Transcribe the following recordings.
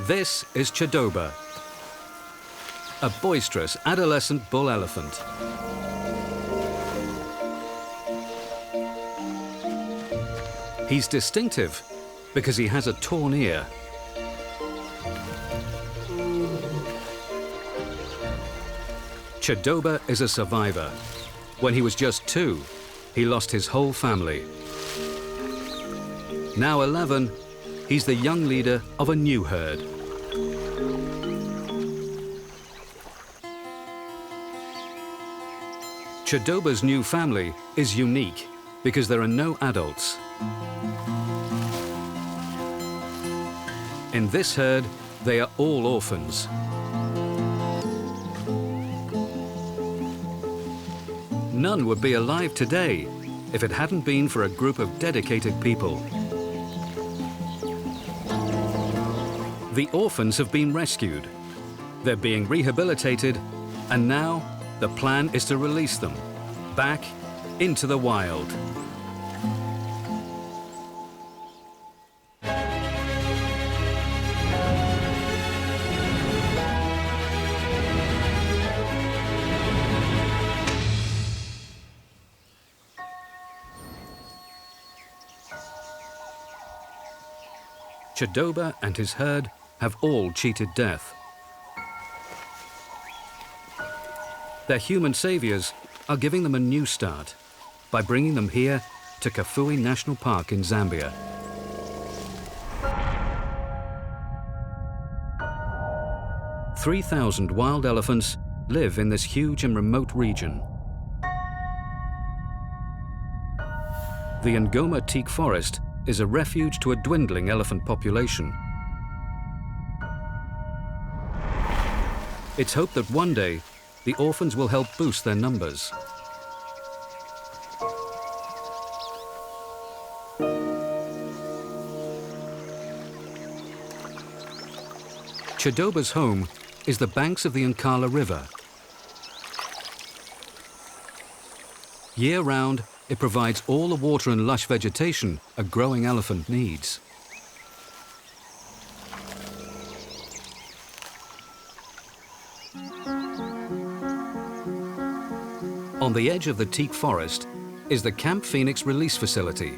This is Chidoba, a boisterous adolescent bull elephant. He's distinctive because he has a torn ear. Chidoba is a survivor. When he was just 2, he lost his whole family. Now 11, he's the young leader of a new herd. Chidoba's new family is unique because there are no adults. In this herd, they are all orphans. None would be alive today if it hadn't been for a group of dedicated people. The orphans have been rescued. They're being rehabilitated, and now the plan is to release them back into the wild. Chidoba and his herd have all cheated death. Their human saviors are giving them a new start by bringing them here to Kafue National Park in Zambia. "3,000 wild elephants live in this huge and remote region. The Ngoma teak forest is a refuge to a dwindling elephant population. It's hoped that one day the orphans will help boost their numbers. Chidoba's home is the banks of the Nkala River. Year-round, it provides all the water and lush vegetation a growing elephant needs. On the edge of the teak forest is the Camp Phoenix Release Facility.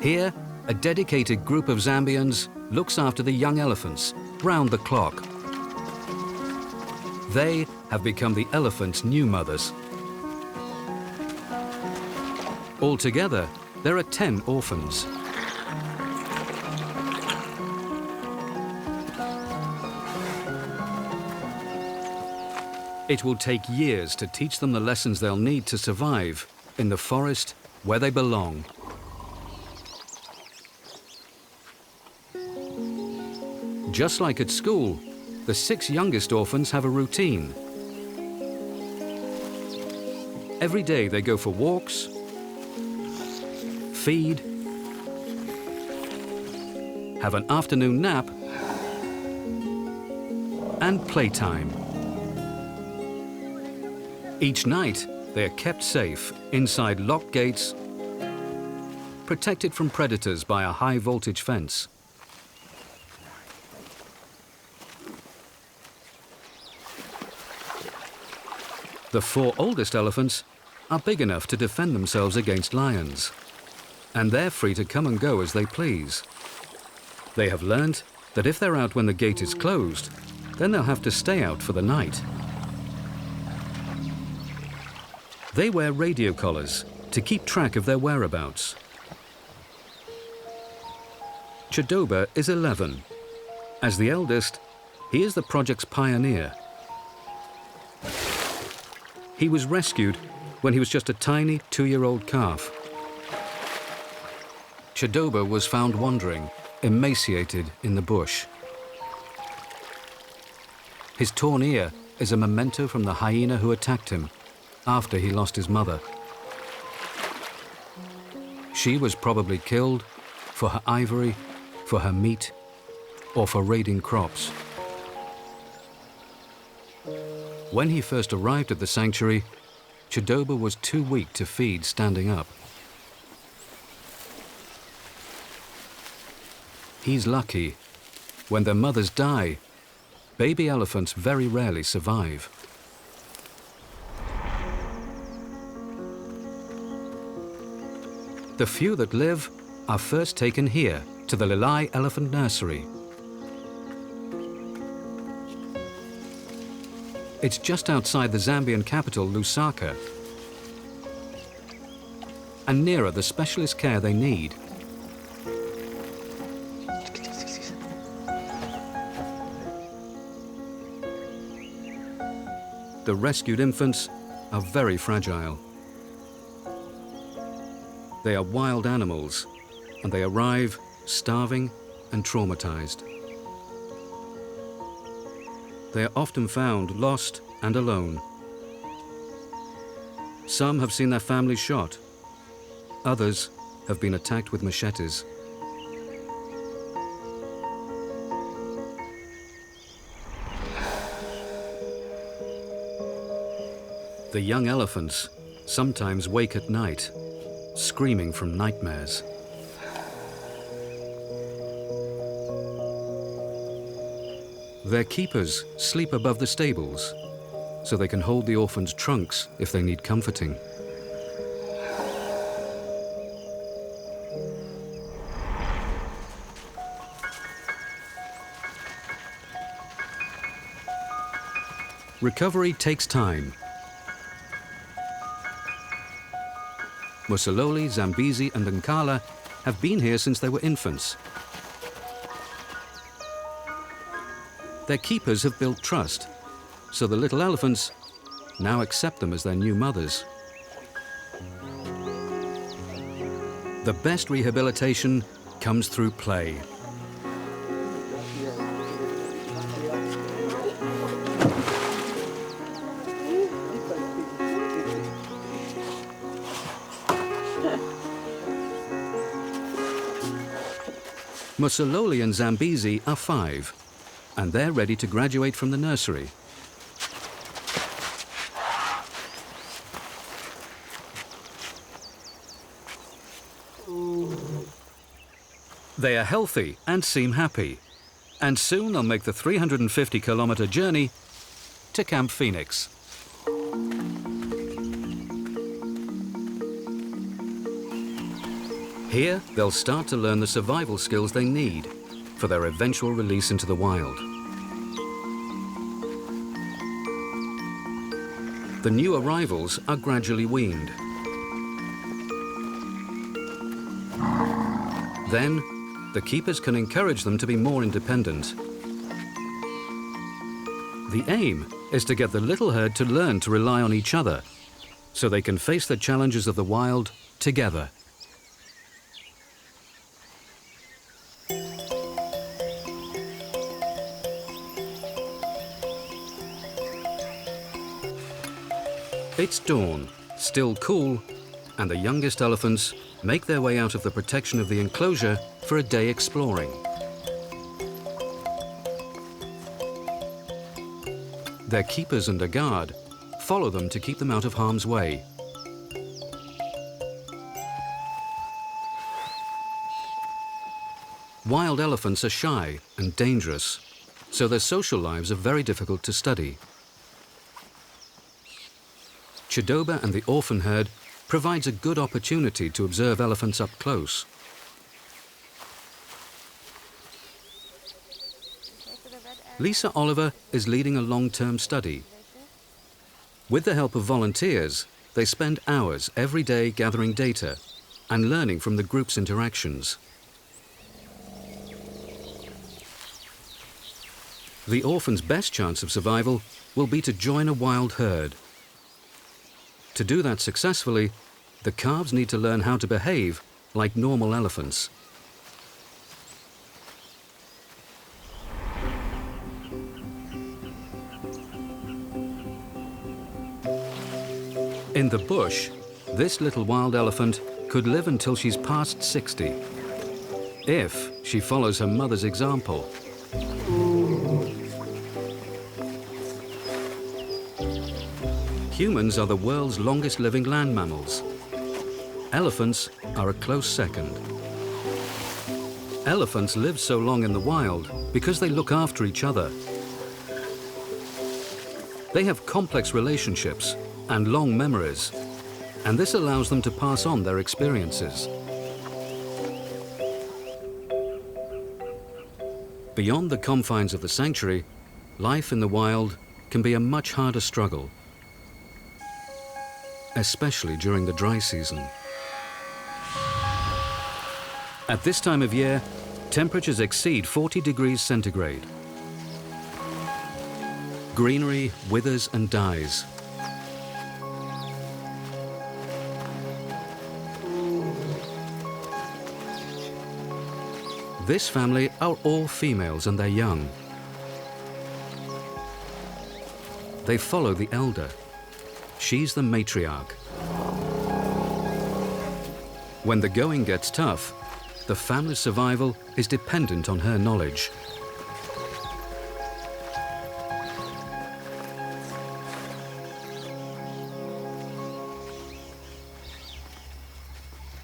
Here, a dedicated group of Zambians looks after the young elephants round the clock. They have become the elephants' new mothers. Altogether, there are 10 orphans. It will take years to teach them the lessons they'll need to survive in the forest where they belong. Just like at school, the 6 youngest orphans have a routine. Every day they go for walks, feed, have an afternoon nap, and playtime. Each night, they are kept safe inside locked gates, protected from predators by a high-voltage fence. The 4 oldest elephants are big enough to defend themselves against lions, and they're free to come and go as they please. They have learned that if they're out when the gate is closed, then they'll have to stay out for the night. They wear radio collars to keep track of their whereabouts. Chidoba is 11. As the eldest, he is the project's pioneer. He was rescued when he was just a tiny 2-year-old calf. Chidoba was found wandering, emaciated in the bush. His torn ear is a memento from the hyena who attacked him after he lost his mother. She was probably killed for her ivory, for her meat, or for raiding crops. When he first arrived at the sanctuary, Chidoba was too weak to feed standing up. He's lucky. When their mothers die, baby elephants very rarely survive. The few that live are first taken here to the Lilai Elephant Nursery. It's just outside the Zambian capital, Lusaka, and nearer the specialist care they need. The rescued infants are very fragile. They are wild animals, and they arrive starving and traumatized. They are often found lost and alone. Some have seen their families shot. Others have been attacked with machetes. The young elephants sometimes wake at night, screaming from nightmares. Their keepers sleep above the stables, so they can hold the orphans' trunks if they need comforting. Recovery takes time. Musololi, Zambezi and Nkala have been here since they were infants. Their keepers have built trust, so the little elephants now accept them as their new mothers. The best rehabilitation comes through play. Musololi and Zambezi are 5, and they're ready to graduate from the nursery. They are healthy and seem happy, and soon they'll make the 350-kilometer journey to Camp Phoenix. Here, they'll start to learn the survival skills they need for their eventual release into the wild. The new arrivals are gradually weaned. Then, the keepers can encourage them to be more independent. The aim is to get the little herd to learn to rely on each other, so they can face the challenges of the wild together. It's dawn, still cool, and the youngest elephants make their way out of the protection of the enclosure for a day exploring. Their keepers and a guard follow them to keep them out of harm's way. Wild elephants are shy and dangerous, so their social lives are very difficult to study. Chidoba and the orphan herd provides a good opportunity to observe elephants up close. Lisa Oliver is leading a long-term study. With the help of volunteers, they spend hours every day gathering data and learning from the group's interactions. The orphan's best chance of survival will be to join a wild herd. To do that successfully, the calves need to learn how to behave like normal elephants. In the bush, this little wild elephant could live until she's past 60, if she follows her mother's example. Humans are the world's longest living land mammals. Elephants are a close second. Elephants live so long in the wild because they look after each other. They have complex relationships and long memories, and this allows them to pass on their experiences. Beyond the confines of the sanctuary, life in the wild can be a much harder struggle, especially during the dry season. At this time of year, temperatures exceed 40 degrees centigrade. Greenery withers and dies. This family are all females and they're young. They follow the elder. She's the matriarch. When the going gets tough, the family's survival is dependent on her knowledge.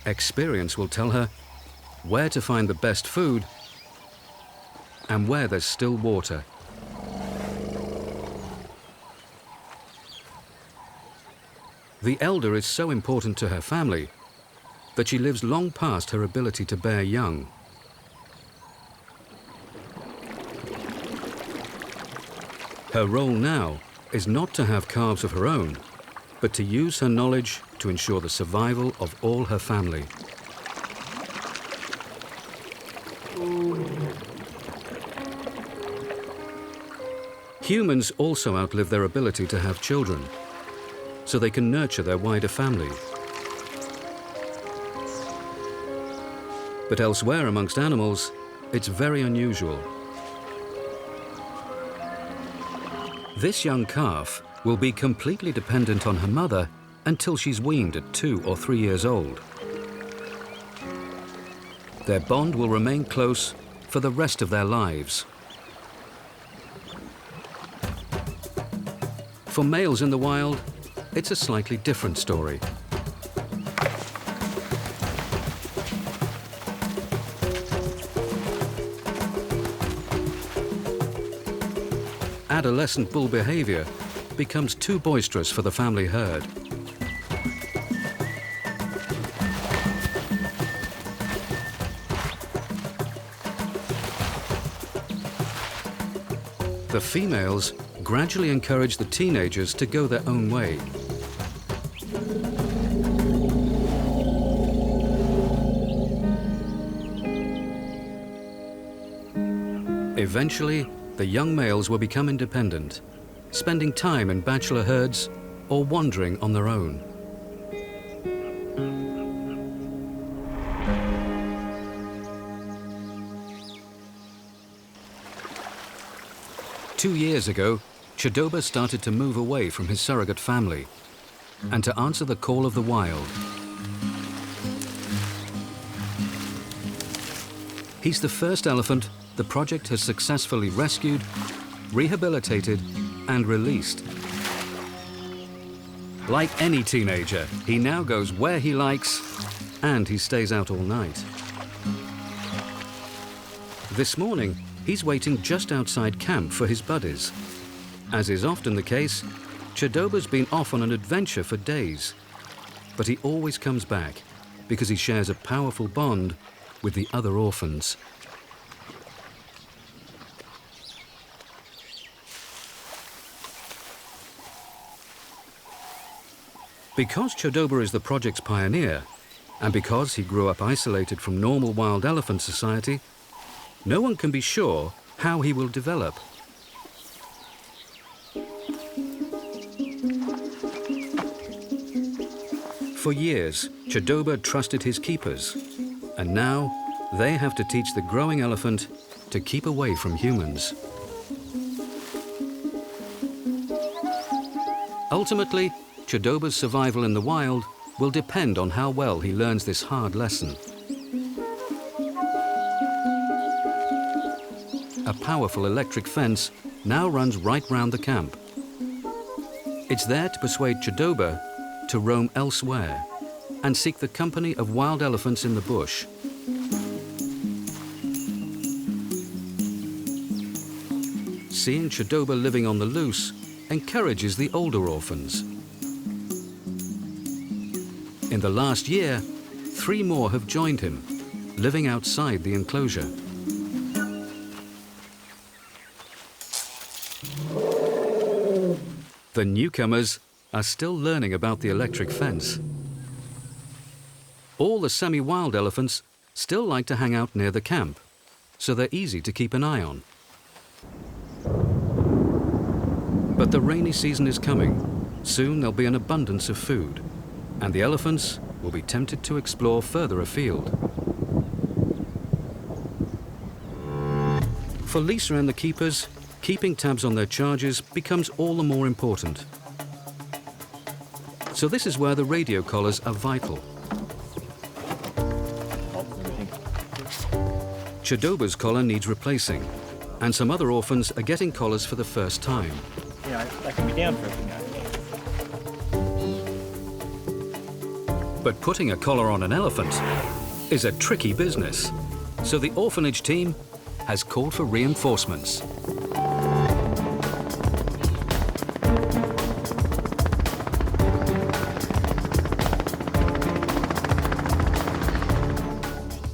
Experience will tell her where to find the best food and where there's still water. The elder is so important to her family that she lives long past her ability to bear young. Her role now is not to have calves of her own, but to use her knowledge to ensure the survival of all her family. Humans also outlive their ability to have children, so they can nurture their wider family. But elsewhere amongst animals, it's very unusual. This young calf will be completely dependent on her mother until she's weaned at 2 or 3 years old. Their bond will remain close for the rest of their lives. For males in the wild, it's a slightly different story. Adolescent bull behavior becomes too boisterous for the family herd. The females gradually encourage the teenagers to go their own way. Eventually, the young males will become independent, spending time in bachelor herds or wandering on their own. Two years ago, Chidoba started to move away from his surrogate family and to answer the call of the wild. He's the first elephant the project has successfully rescued, rehabilitated, and released. Like any teenager, he now goes where he likes, and he stays out all night. This morning, he's waiting just outside camp for his buddies. As is often the case, Chidoba's been off on an adventure for days, but he always comes back because he shares a powerful bond with the other orphans. Because Chidoba is the project's pioneer, and because he grew up isolated from normal wild elephant society, no one can be sure how he will develop. For years, Chidoba trusted his keepers, and now they have to teach the growing elephant to keep away from humans. Ultimately, Chidoba's survival in the wild will depend on how well he learns this hard lesson. A powerful electric fence now runs right round the camp. It's there to persuade Chidoba to roam elsewhere and seek the company of wild elephants in the bush. seeing Chidoba living on the loose encourages the older orphans. In the last year, 3 more have joined him, living outside the enclosure. The newcomers are still learning about the electric fence. All the semi-wild elephants still like to hang out near the camp, so they're easy to keep an eye on. But the rainy season is coming. Soon there'll be an abundance of food, and the elephants will be tempted to explore further afield. For Lisa and the keepers, keeping tabs on their charges becomes all the more important. So this is where the radio collars are vital. Chidoba's collar needs replacing, and some other orphans are getting collars for the first time. Yeah, that can be down for everything. But putting a collar on an elephant is a tricky business, so the orphanage team has called for reinforcements.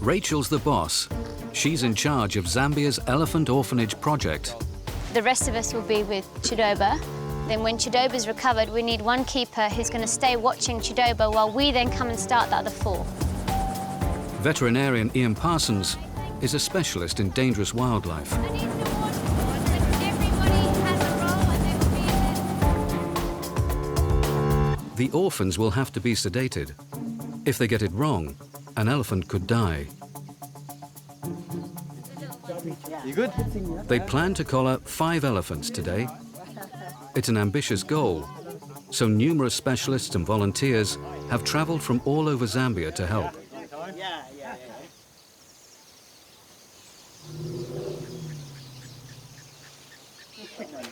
Rachel's the boss. She's in charge of Zambia's Elephant Orphanage Project. The rest of us will be with Chidoba. Then when Chidoba's recovered, we need one keeper who's going to stay watching Chidoba while we then come and start the other 4. Veterinarian Ian Parsons is a specialist in dangerous wildlife. The orphans will have to be sedated. If they get it wrong, an elephant could die. You good? They plan to collar 5 elephants today. It's an ambitious goal, so numerous specialists and volunteers have traveled from all over Zambia to help.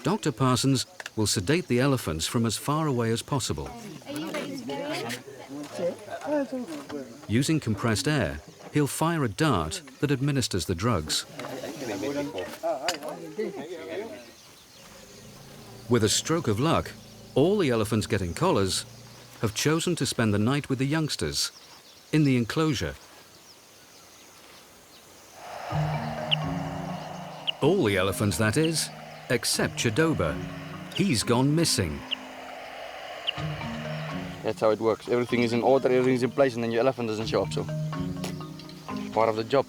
Dr. Parsons will sedate the elephants from as far away as possible. Using compressed air, he'll fire a dart that administers the drugs. With a stroke of luck, all the elephants getting collars have chosen to spend the night with the youngsters in the enclosure. All the elephants, that is, except Chidoba. He's gone missing. That's how it works. Everything is in order, everything's in place, and then your elephant doesn't show up, so it's part of the job.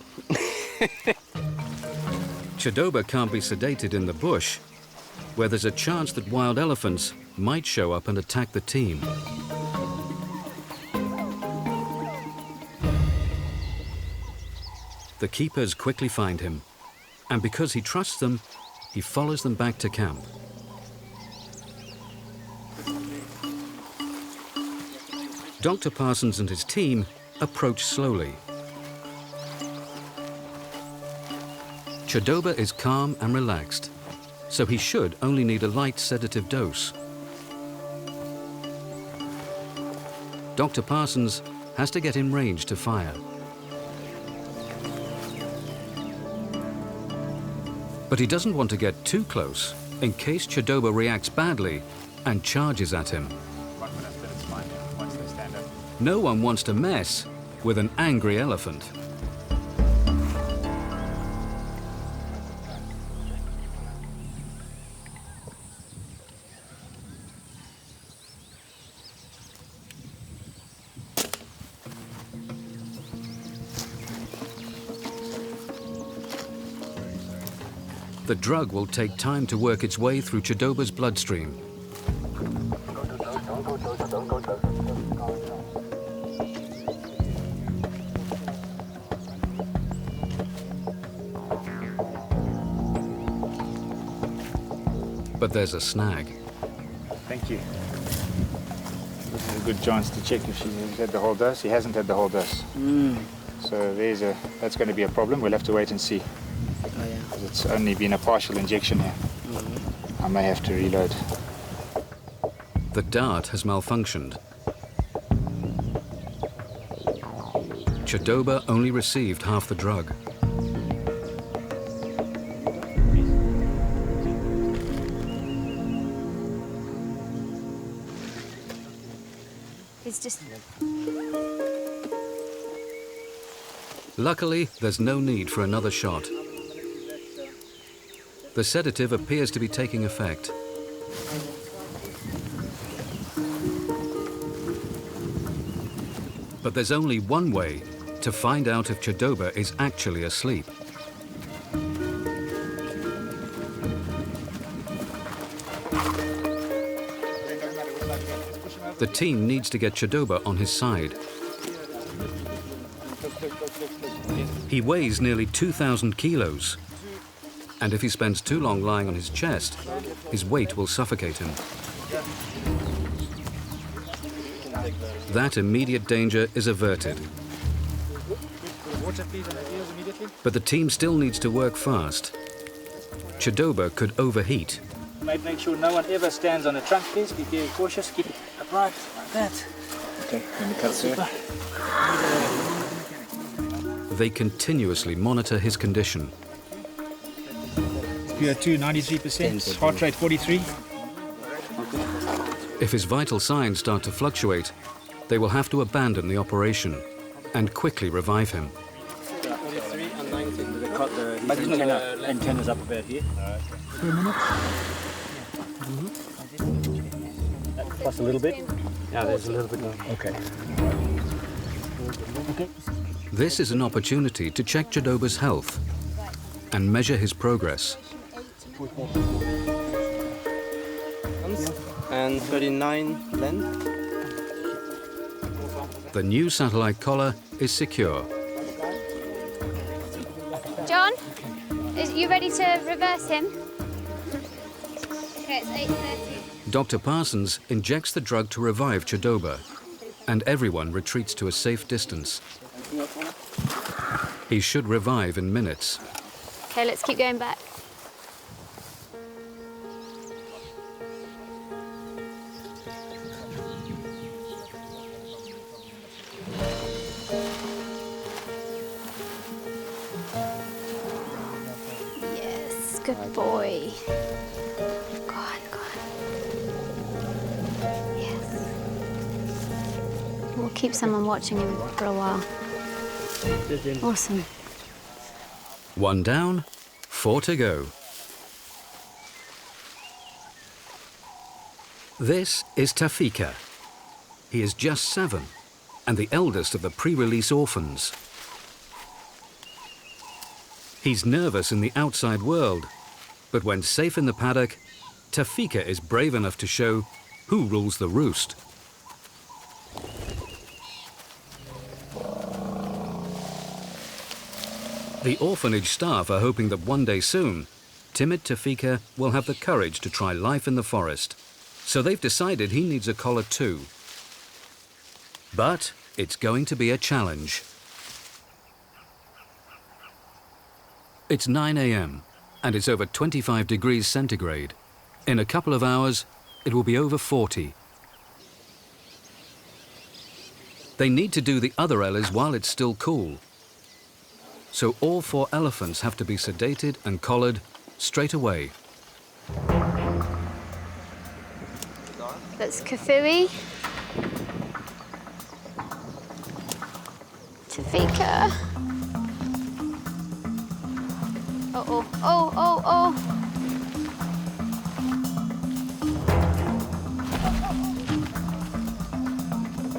Chidoba can't be sedated in the bush, where there's a chance that wild elephants might show up and attack the team. The keepers quickly find him, and because he trusts them, he follows them back to camp. Dr. Parsons and his team approach slowly. Chidoba is calm and relaxed, so he should only need a light sedative dose. Dr. Parsons has to get in range to fire. But he doesn't want to get too close in case Chidoba reacts badly and charges at him. No one wants to mess with an angry elephant. The drug will take time to work its way through Chidoba's bloodstream. But there's a snag. Thank you. This is a good chance to check if she's had the whole dose. He hasn't had the whole dose. So that's going to be a problem. We'll have to wait and see. Oh, yeah. It's only been a partial injection here. I may have to reload. The dart has malfunctioned. Chidoba only received half the drug. It's just... Luckily, there's no need for another shot. The sedative appears to be taking effect. But there's only one way to find out if Chidoba is actually asleep. The team needs to get Chidoba on his side. He weighs nearly 2,000 kilos. And if he spends too long lying on his chest, his weight will suffocate him. That immediate danger is averted. But the team still needs to work fast. Chidoba could overheat. Make sure no one ever stands on a trunk, please. Be very cautious. Keep it upright like that. Okay, let me cut through. They continuously monitor his condition. PO2 93%, heart rate 43. If his vital signs start to fluctuate, they will have to abandon the operation and quickly revive him. 43 and 90. But his antenna's up about here. For a minute. Plus a little bit? Yeah, there's a little bit more. Okay. This is an opportunity to check Chidoba's health and measure his progress. And 39 length. The new satellite collar is secure. John, are you ready to reverse him? Okay, it's 8:30. Dr. Parsons injects the drug to revive Chidoba, and everyone retreats to a safe distance. He should revive in minutes. Okay, let's keep going back. Yes, good boy. Go on, go on. Yes. We'll keep someone watching him for a while. Awesome. 1 down, 4 to go. This is Tafika. He is just 7 and the eldest of the pre-release orphans. He's nervous in the outside world, but when safe in the paddock, Tafika is brave enough to show who rules the roost. The orphanage staff are hoping that one day soon, timid Tafika will have the courage to try life in the forest. So they've decided he needs a collar too. But it's going to be a challenge. It's 9 a.m. and it's over 25 degrees centigrade. In a couple of hours, it will be over 40. They need to do the other Ellies while it's still cool. So all 4 elephants have to be sedated and collared straight away. That's Kafue. Tafika. Oh, oh, oh, oh.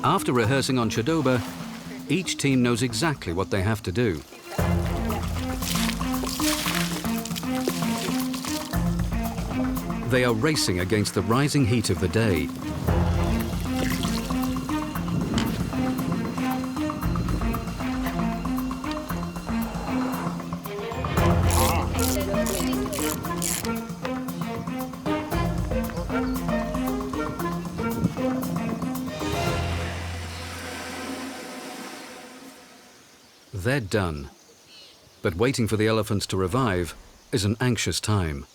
After rehearsing on Chidoba, each team knows exactly what they have to do. They are racing against the rising heat of the day. They're done. But waiting for the elephants to revive is an anxious time.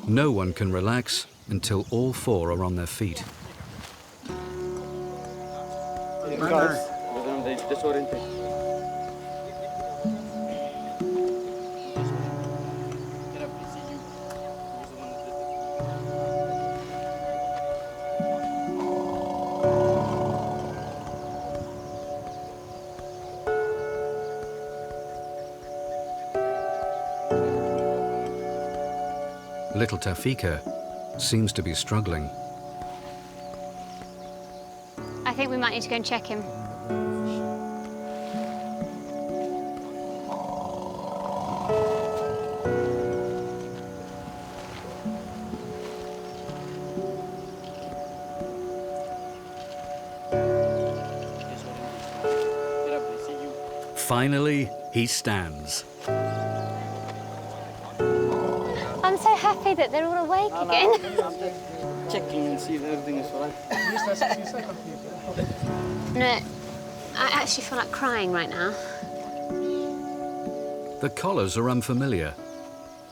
No one can relax until all 4 are on their feet. Little Tafika seems to be struggling. I think we might need to go and check him. Finally, he stands. I'm so happy that they're all awake again. I'm just checking and see if everything is alright. No, I actually feel like crying right now. The collars are unfamiliar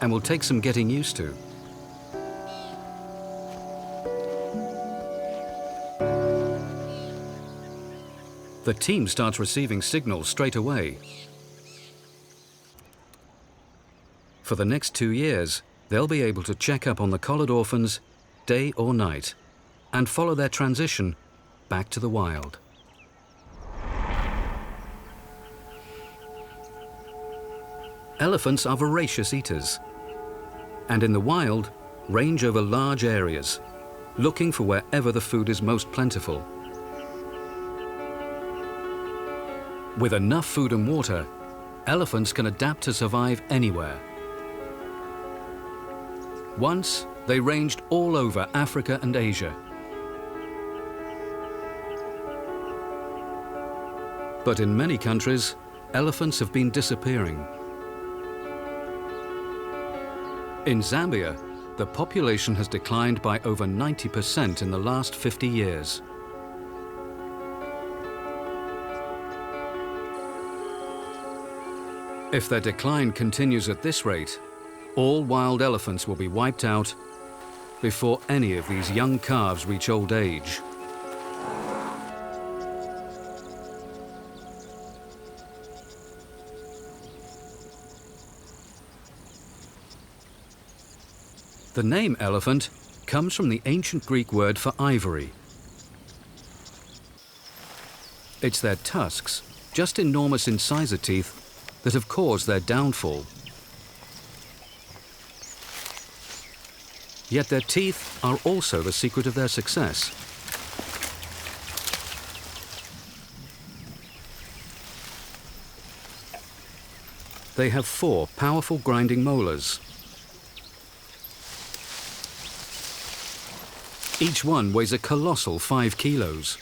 and will take some getting used to. The team starts receiving signals straight away. For the next 2 years, they'll be able to check up on the collared orphans day or night and follow their transition back to the wild. Elephants are voracious eaters, and in the wild, range over large areas, looking for wherever the food is most plentiful. With enough food and water, elephants can adapt to survive anywhere. Once, they ranged all over Africa and Asia. But in many countries, elephants have been disappearing. In Zambia, the population has declined by over 90% in the last 50 years. If their decline continues at this rate, all wild elephants will be wiped out before any of these young calves reach old age. The name elephant comes from the ancient Greek word for ivory. It's their tusks, just enormous incisor teeth, that have caused their downfall. Yet their teeth are also the secret of their success. They have 4 powerful grinding molars. Each one weighs a colossal 5 kilos.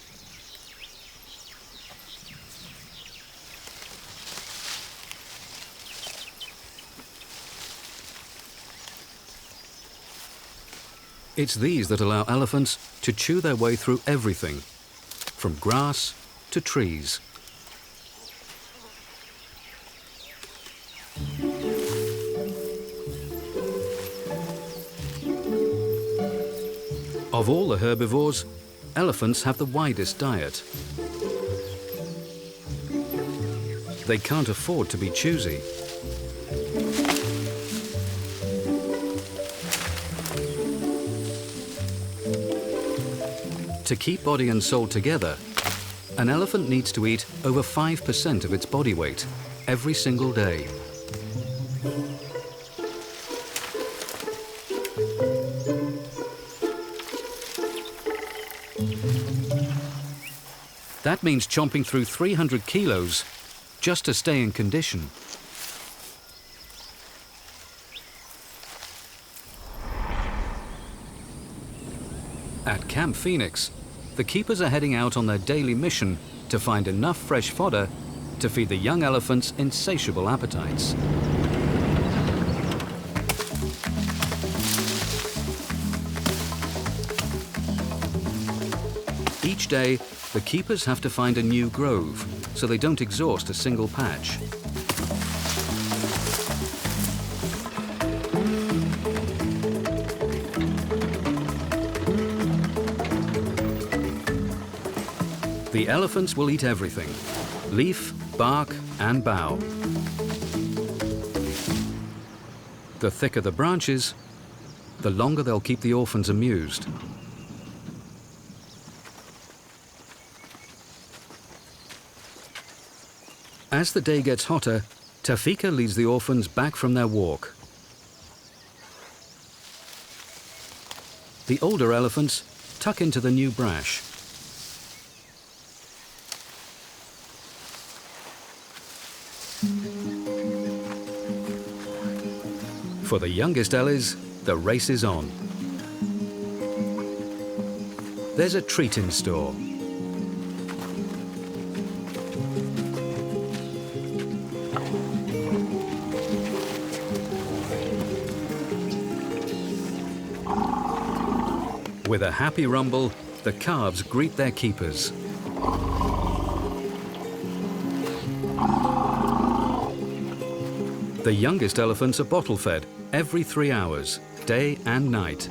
It's these that allow elephants to chew their way through everything, from grass to trees. Of all the herbivores, elephants have the widest diet. They can't afford to be choosy. To keep body and soul together, an elephant needs to eat over 5% of its body weight every single day. That means chomping through 300 kilos just to stay in condition. At Camp Phoenix, the keepers are heading out on their daily mission to find enough fresh fodder to feed the young elephants' insatiable appetites. Each day, the keepers have to find a new grove so they don't exhaust a single patch. The elephants will eat everything: leaf, bark, and bough. The thicker the branches, the longer they'll keep the orphans amused. As the day gets hotter, Tafika leads the orphans back from their walk. the older elephants tuck into the new brash. For the youngest Ellies, the race is on. There's a treat in store. With a happy rumble, the calves greet their keepers. The youngest elephants are bottle-fed every 3 hours, day and night.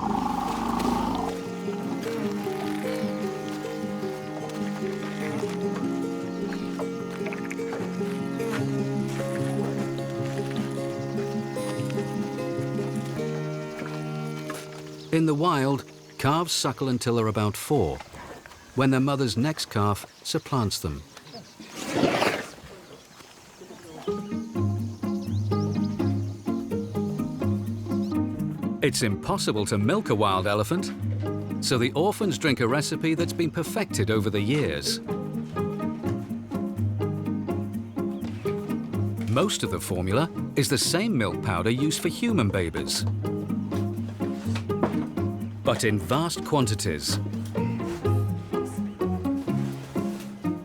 In the wild, calves suckle until they're about 4, when their mother's next calf supplants them. It's impossible to milk a wild elephant, so the orphans drink a recipe that's been perfected over the years. Most of the formula is the same milk powder used for human babies, but in vast quantities.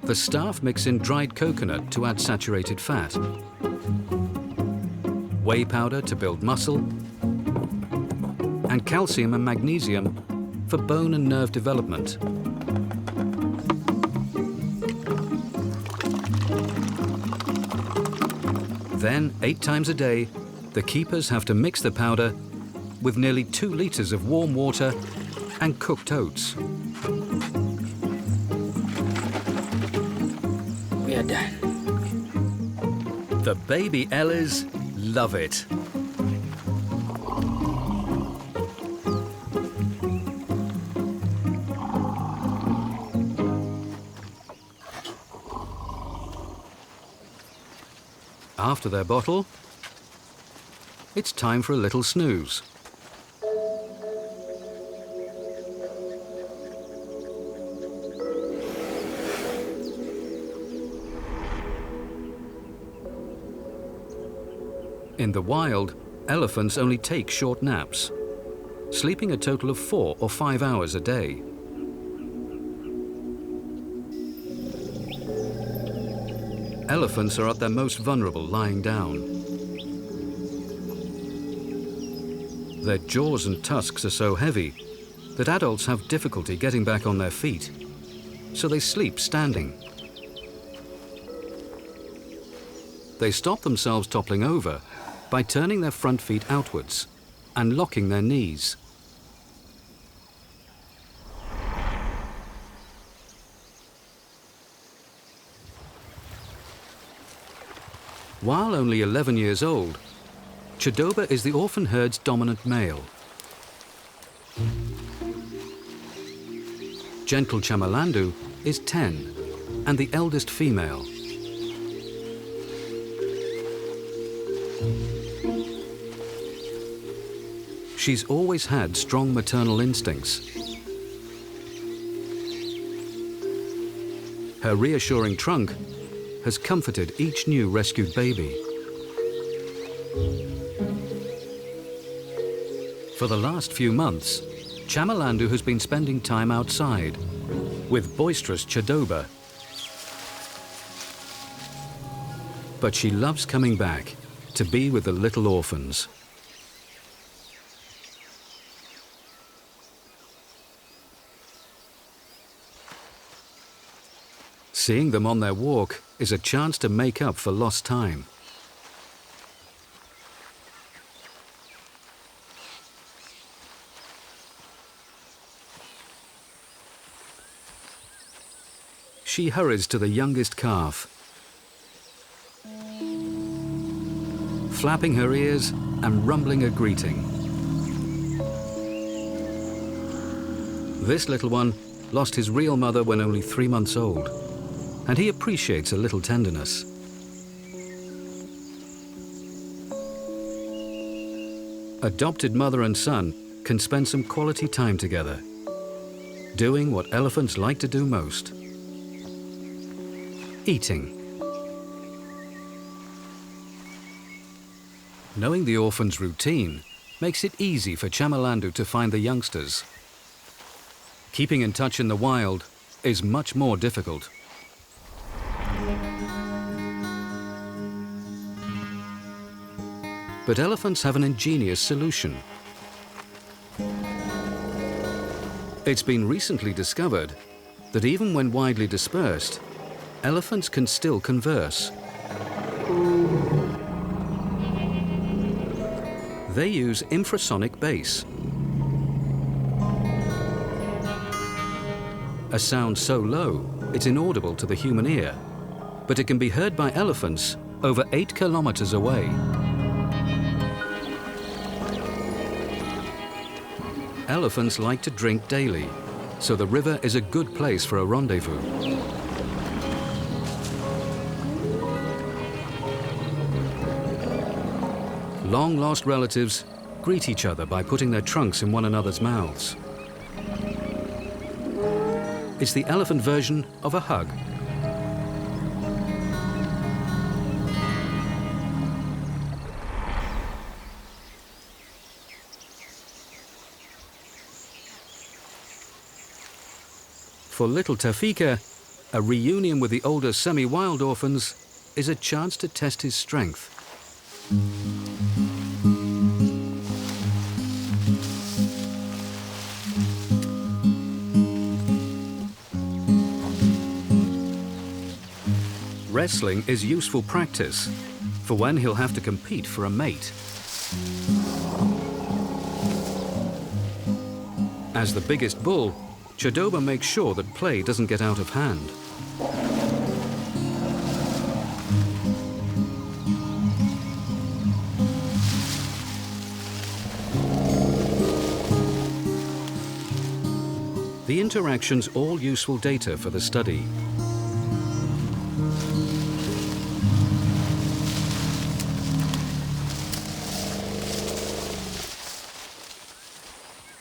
The staff mix in dried coconut to add saturated fat, whey powder to build muscle, and calcium and magnesium for bone and nerve development. Then, 8 times a day, the keepers have to mix the powder with nearly 2 liters of warm water and cooked oats. We are done. The baby Ellies love it. After their bottle, it's time for a little snooze. In the wild, elephants only take short naps, sleeping a total of 4 or 5 hours a day. Elephants are at their most vulnerable lying down. Their jaws and tusks are so heavy that adults have difficulty getting back on their feet, so they sleep standing. They stop themselves toppling over by turning their front feet outwards and locking their knees. While only 11 years old, Chidoba is the orphan herd's dominant male. Gentle Chamilandu is 10 and the eldest female. She's always had strong maternal instincts. Her reassuring trunk has comforted each new rescued baby. For the last few months, Chamilandu has been spending time outside with boisterous Chidoba. But she loves coming back to be with the little orphans. Seeing them on their walk is a chance to make up for lost time. She hurries to the youngest calf, flapping her ears and rumbling a greeting. This little one lost his real mother when only 3 months old, and he appreciates a little tenderness. Adopted mother and son can spend some quality time together, doing what elephants like to do most: eating. Knowing the orphans' routine makes it easy for Chamilandu to find the youngsters. Keeping in touch in the wild is much more difficult. But elephants have an ingenious solution. It's been recently discovered that even when widely dispersed, elephants can still converse. They use infrasonic bass, a sound so low it's inaudible to the human ear, but it can be heard by elephants over 8 kilometers away. Elephants like to drink daily, so the river is a good place for a rendezvous. Long-lost relatives greet each other by putting their trunks in one another's mouths. It's the elephant version of a hug. For little Tafika, a reunion with the older semi-wild orphans is a chance to test his strength. Wrestling is useful practice for when he'll have to compete for a mate. As the biggest bull, Chidoba makes sure that play doesn't get out of hand. The interaction's all useful data for the study.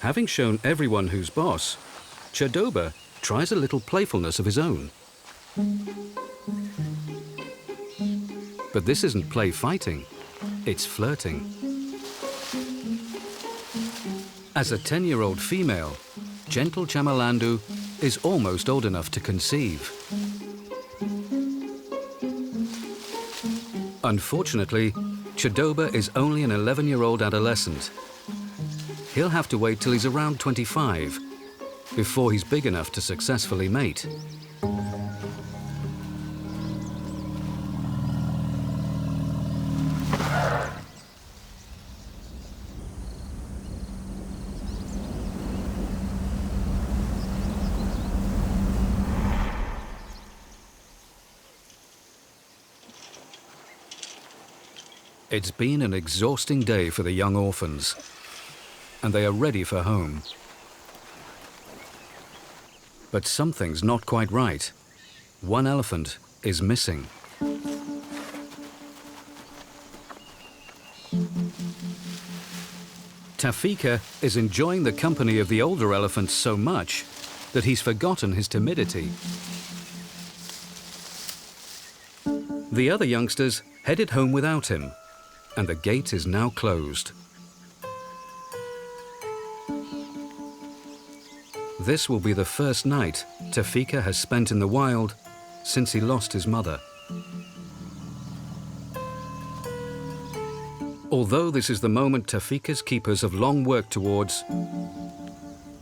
Having shown everyone who's boss, Chidoba tries a little playfulness of his own. But this isn't play fighting, it's flirting. As a 10-year-old female, gentle Chamilandu is almost old enough to conceive. Unfortunately, Chidoba is only an 11-year-old adolescent. He'll have to wait till he's around 25 before he's big enough to successfully mate. It's been an exhausting day for the young orphans, and they are ready for home. But something's not quite right. One elephant is missing. Tafika is enjoying the company of the older elephants so much that he's forgotten his timidity. The other youngsters headed home without him, and the gate is now closed. This will be the first night Tafika has spent in the wild since he lost his mother. Although this is the moment Tafika's keepers have long worked towards,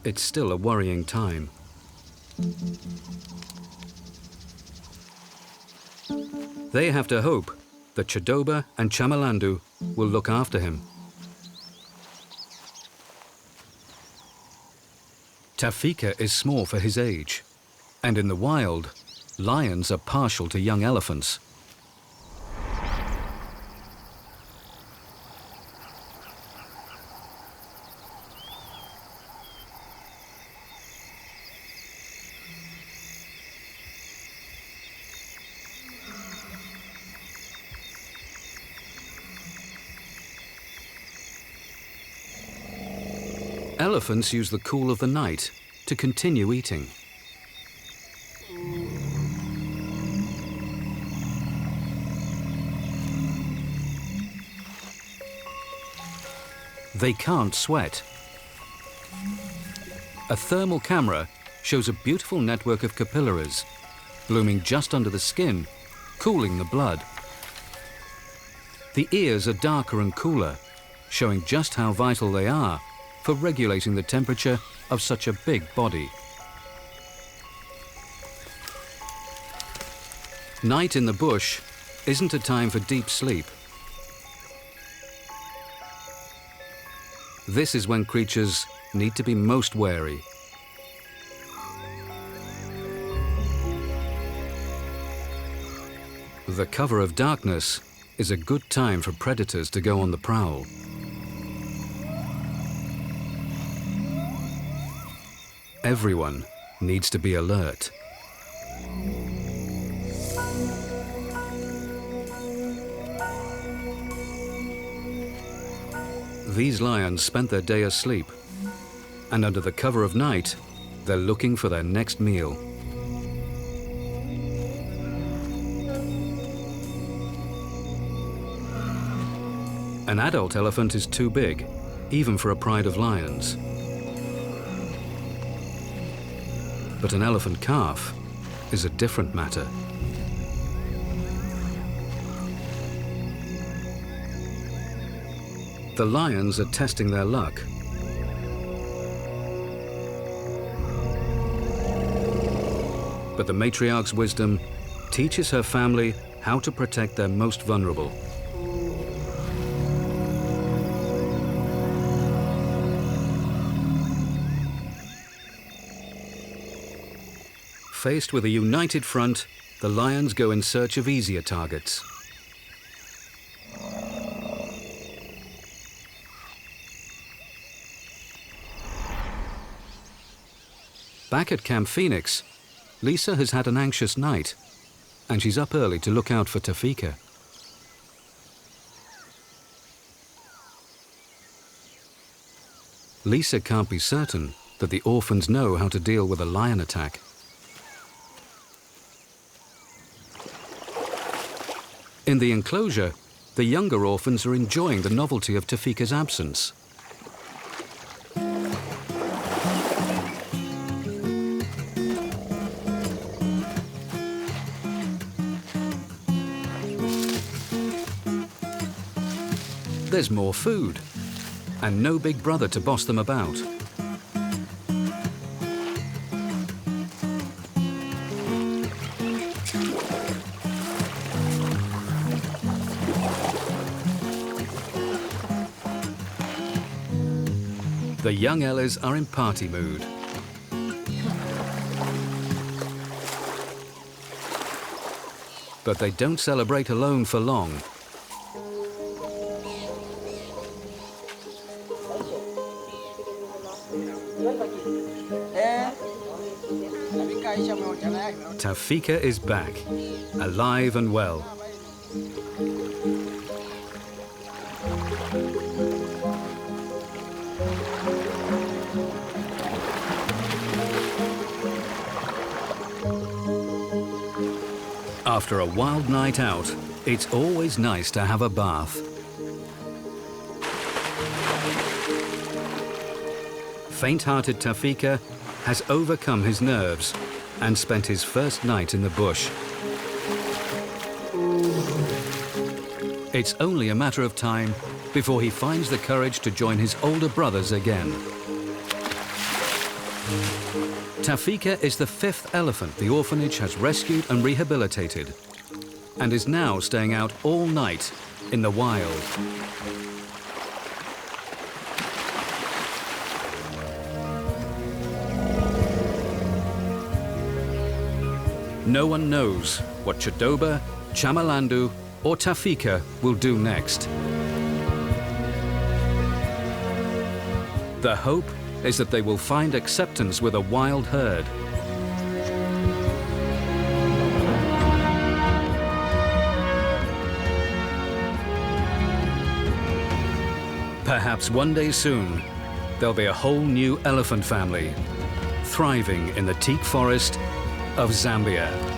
it's still a worrying time. They have to hope that Chidoba and Chamilandu will look after him. Tafika is small for his age, and in the wild, lions are partial to young elephants. Elephants use the cool of the night to continue eating. They can't sweat. A thermal camera shows a beautiful network of capillaries blooming just under the skin, cooling the blood. The ears are darker and cooler, showing just how vital they are for regulating the temperature of such a big body. Night in the bush isn't a time for deep sleep. This is when creatures need to be most wary. The cover of darkness is a good time for predators to go on the prowl. Everyone needs to be alert. These lions spent their day asleep, and under the cover of night, they're looking for their next meal. An adult elephant is too big, even for a pride of lions. But an elephant calf is a different matter. The lions are testing their luck. But the matriarch's wisdom teaches her family how to protect their most vulnerable. Faced with a united front, the lions go in search of easier targets. Back at Camp Phoenix, Lisa has had an anxious night, and she's up early to look out for Tafika. Lisa can't be certain that the orphans know how to deal with a lion attack. In the enclosure, the younger orphans are enjoying the novelty of Tafika's absence. There's more food, and no big brother to boss them about. The young Ellies are in party mood. But they don't celebrate alone for long. Tafika is back, alive and well. After a wild night out, it's always nice to have a bath. Faint-hearted Tafika has overcome his nerves and spent his first night in the bush. It's only a matter of time before he finds the courage to join his older brothers again. Tafika is the 5th elephant the orphanage has rescued and rehabilitated, and is now staying out all night in the wild. No one knows what Chidoba, Chamilandu, or Tafika will do next. The hope is that they will find acceptance with a wild herd. Perhaps one day soon, there'll be a whole new elephant family thriving in the teak forest of Zambia.